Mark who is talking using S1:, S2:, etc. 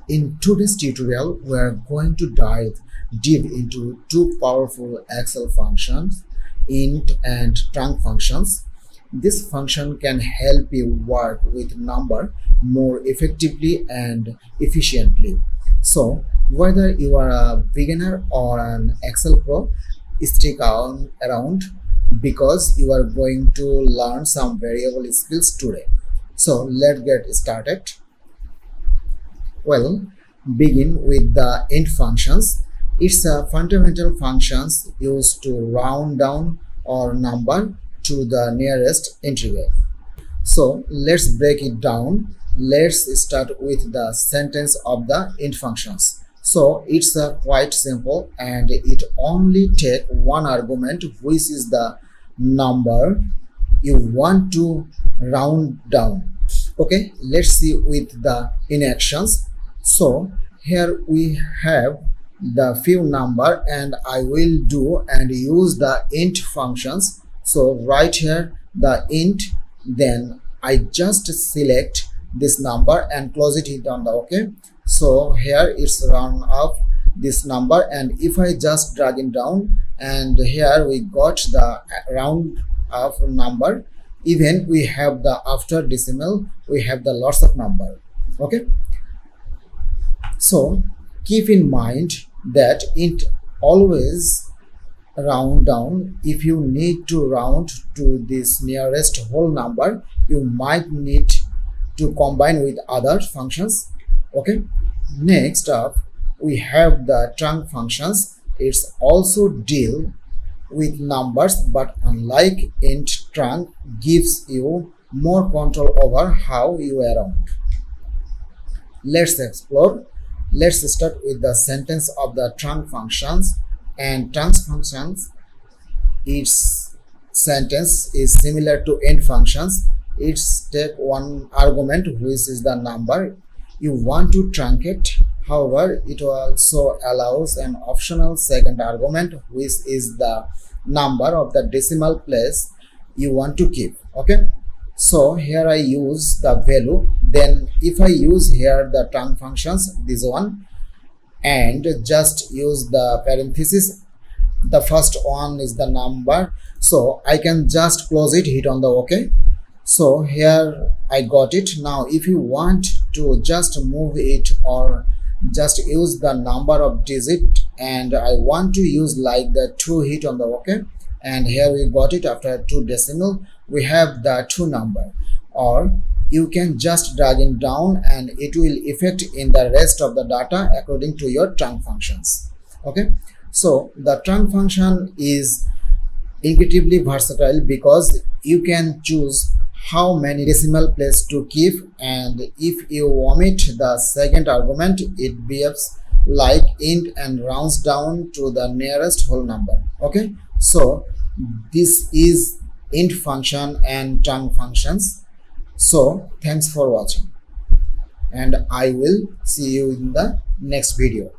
S1: In today's tutorial, we are going to dive deep into two powerful Excel functions, INT and TRUNC functions. This function can help you work with number more effectively and efficiently. So, whether you are a beginner or an Excel pro, stick around because you are going to learn some variable skills today. So, let's get started. Well, begin with the int functions. It's a fundamental functions used to round down or number to the nearest integer. So let's break it down. Let's start with the sentence of the int functions. So it's quite simple and it only take one argument, which is the number you want to round down. Okay, let's see with the in actions. So here we have the few number and I will do and use the int functions. So right here the int, then I just select this number and close it, hit on the OK. So here it's round up this number, and if I just drag it down, and here we got the round up number. Even we have the after decimal, we have the lots of number. Okay, so keep in mind that int always round down. If you need to round to this nearest whole number, you might need to combine with other functions. Okay, next up we have the TRUNC functions. It's also deal with numbers, but unlike int, TRUNC gives you more control over how you round. Let's explore. Let's start with the sentence of the TRUNC functions. And TRUNC functions, its sentence is similar to int functions. It's take one argument, which is the number you want to truncate. However, it also allows an optional second argument, which is the number of the decimal place you want to keep. Okay, so here I use the value. Then if I use here the TRUNC functions, this one, and just use the parenthesis, the first one is the number, so I can just close it, hit on the OK. So here I got it. Now if you want to just move it or just use the number of digit, and I want to use like the 2, hit on the OK, and here we got it. After 2 decimal we have the 2 number, or you can just drag it down and it will affect in the rest of the data according to your TRUNC functions. Okay, so the TRUNC function is incredibly versatile because you can choose how many decimal place to keep, and if you omit the second argument, it behaves like int and rounds down to the nearest whole number. Okay, so this is int function and TRUNC functions. So thanks for watching, and I will see you in the next video.